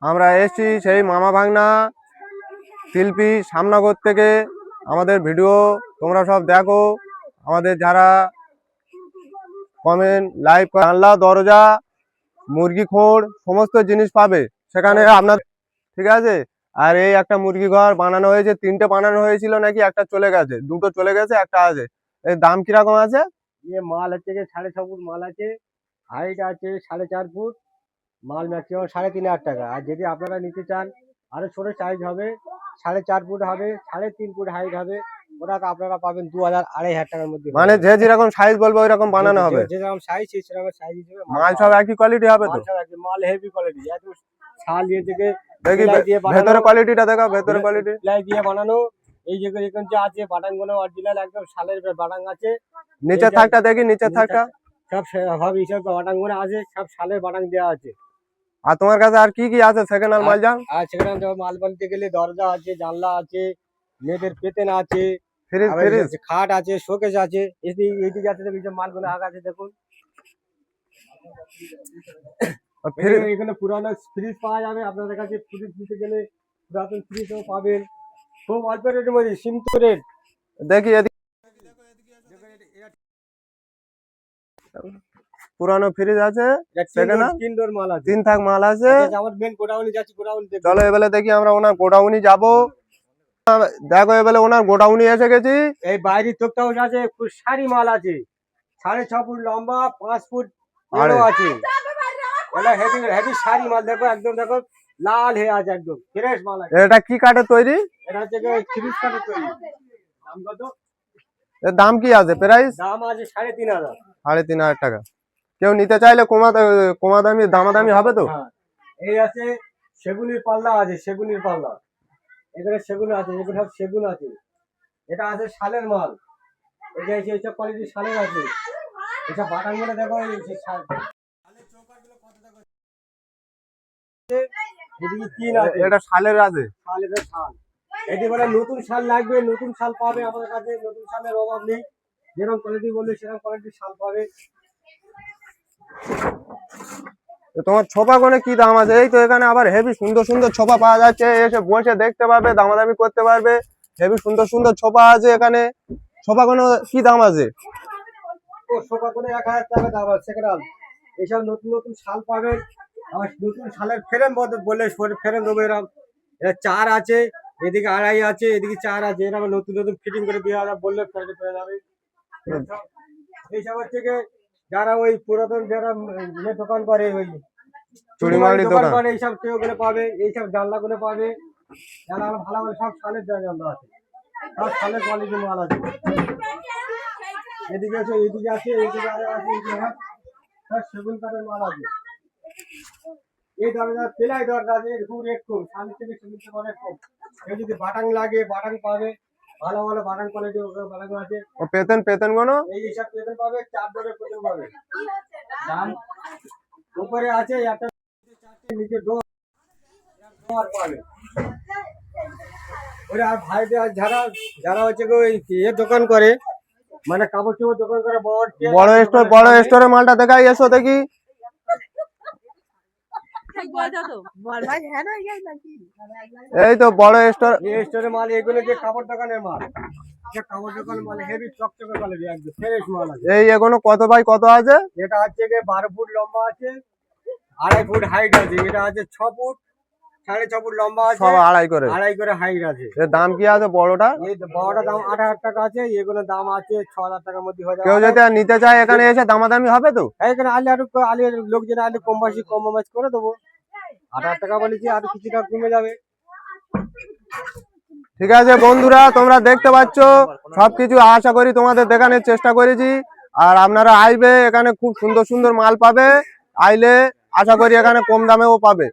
আমরা এসেছি সেই মামা ভাগনা শিল্পী সামনগর থেকে। আমাদের ভিডিও তোমরা সব দেখো, আমাদের যারা কমেন্ট লাইক, জানলা দরজা মুরগি খোঁড় সমস্ত জিনিস পাবে সেখানে আপনার, ঠিক আছে। আর এই একটা মুরগি ঘর বানানো হয়েছে, 3টে বানানো হয়েছিল নাকি, একটা চলে গেছে, 2টো চলে গেছে, একটা আছে। এর দাম কিরকম আছে? মাল হচ্ছে 6.5 ফুট মাল আছে, হাইট আছে 4.5 ফুট, মাল ম্যাক্সিমাম 3.5 টাকা। আর যদি আপনারা নিতে চান আরো ছোট সাইজ হবে, 4.5 ফুট হবে, 3.5 ফুট হাইট হবে, ওটা আপনারা পাবেন 2,000-2,500 টাকার মধ্যে। মানে যে যেরকম সাইজ বলবো ওই রকম বানানো হবে, যেরকম সাইজ সেরকম সাইজ হিসেবে মাল সব একই কোয়ালিটি হবে তো? মাল হেভি কোয়ালিটি, একদম ছাল দিয়ে থেকে দেখি ভেতরে কোয়ালিটিটা দেখো, ভেতরে কোয়ালিটি প্লাই দিয়ে বানানো। এই যে এখানে যে আছে বাটাং গুলো অরিজিনাল একদম শালের বাটাং আছে। নিচে থাকটা দেখি, নিচে থাকটা সব সব এইসব বাটাং গুলো আছে, সব শালের বাটাং দেওয়া আছে। আর তোমার কাছে আর কি কি আছে সেকেন্ড হ্যান্ড মাল? জান আর সেকেন্ড হ্যান্ড মাল বলতে গেলে দরজা আছে, জানলা আছে, মেয়েদের পেতেন আছে, ফ্রিজ, ফ্রিজ খাট আছে, শোকেস আছে। এইদিকে আছে এইসব মালগুলো আগ আছে দেখুন। এখানে পুরানো ফ্রিজ পাওয়া যাবে আপনাদের কাছে। ফ্রিজ নিতে গেলে পুরাতন ফ্রিজও পাবেন, খুব অল্প রেটের মধ্যে, সীমিত রেট। দেখি পুরানো ফ্রিজ আছে, তিন ডোর মাল আছে, 3 থাক মাল আছে। আমার মেন গোডাউনে যাচ্ছি, গোডাউন দেখো। চলো এবারে দেখি, আমরা ওনার গোডাউনি যাব। দেখো এবারে ওনার গোডাউনি এসে গেছি। এই বাইরের তোকটাও আছে, সারি মাল আছে, 6.5 ফুট লম্বা, 5 ফুট আছে। এটা হেভি হেভি সারি মাল, দেখো একদম, দেখো লাল হয়ে আছে, একদম ফ্রেশ মাল আছে। এটা কি কাঠের তৈরি? এটা হচ্ছে ফ্রিজ কাঠের তৈরি। দাম কত? এর দাম কি আছে? প্রাইস দাম আছে 3,500। 3,500 টাকা। কেউ নিতে চাইলে কমা দামি দামাদামি হবে তো? এই আছে সেগুনের পাল্লা আছে, সেগুনের পাল্লা, এখানে সেগুন আছে, এগুলো সব সেগুন আছে। এটা আছে শালের মাল, এটা এইসব কোয়ালিটির শালের আছে। এসব বাটান গুলো দেখো, এটা শালের আছে। এটি বলে নতুন শাল লাগবে, নতুন শাল পাবে আমাদের কাছে, নতুন শালের অভাব নেই। যেরকম কোয়ালিটি বললে সেরকম কোয়ালিটির শাল পাবে। তোমার ছোপা কোনে কি দাম আছে? এই তো এখানে আবার হেভি সুন্দর সুন্দর ছোপা পাওয়া যাচ্ছে, এসে বসে দেখতে পারবে, দামাদামি করতে পারবে। হেভি সুন্দর সুন্দর ছোপা আছে এখানে। ছোপা কোনে কি দাম আছে? ও ছোপা কোনে 1,000 টাকা দাম আছে। এইসব নতুন নতুন শাল পাবেন। আবার নতুন শালের ফ্রেম বলে ফ্রেম দেবো এরকম। এটা 4 আছে, এদিকে 2.5 আছে, এদিকে 4 আছে। এরকম নতুন নতুন ফিটিং করে দেওয়া যাবে, বললে পেয়ে যাবে। এইসব হচ্ছে যারা ওই পুরাতন যারা দোকান করে, ওই চুড়িমারি দোকান করে, এইসব গুলো পাবে, এইসব জানলা গুলো পাবে। জানলা ভালো ভালো সব শালের জানলা আছে, সব শালের কোয়ালিটির মাল আছে। এদিকে আছে, এইদিকে আছে, এইদিকে আছে, সব সেগুন কাঠের মাল আছে। এই দরজা পেলাই দরজা আছে, খুব রেট কম, শালের থেকে সেগুন থেকে অনেক কম। এই যদি বাটাং লাগে, বাটাং পাবে, ভালো ভালো বাটাং কোয়ালিটি বাটাং আছে। পেতেন কোনো এইসব পেতেন পাবে, 4 ডোরের পেতেন পাবে। দাম উপরে আছে একটা, নিচে ডোর পাবে। ওরা ভাই যারা যারা হচ্ছে দোকান করে, মানে কাপড় চোপড় দোকান করে, বড় স্টোরে মালটা দেখাই, এসো দেখি। এই তো বড় স্টোরে মাল, এগুলো যে কাপড় দোকানের মাল, কাপড় দোকান মাল হেভি চকচকে কোয়ালিটি, একদম ফ্রেশ মাল আছে। এই এগুলো কত বাই কত আছে? এটা হচ্ছে 12 ফুট লম্বা আছে, 2.5 ফুট হাইট আছে। এটা আছে 6 ফুট, 6.5 ফুট লম্বা আছে, সব 2.5 করে হাইট আছে। এর দাম কি আছে বড়টা? এই বড়টা দাম 8,000 টাকা আছে, এগুলোর দাম আছে 6,000 টাকার মধ্যে হয়ে যাবে। কেউ যদি নিতে চায় এখানে এসে দামাদামি হবে তো? এখানে আলে লোকজন আলে কম বেশি করে দেবো। 8,000 টাকা বলেছি, আর কিছুটা কমে যাবে। ঠিক আছে বন্ধুরা, তোমরা দেখতে পাচ্ছ সবকিছু আশা করি তোমাদের দেখানোর চেষ্টা করেছি। আর আপনারা আইবে, এখানে খুব সুন্দর সুন্দর মাল পাবে। আইলে আশা করি এখানে কম দামেও পাবে।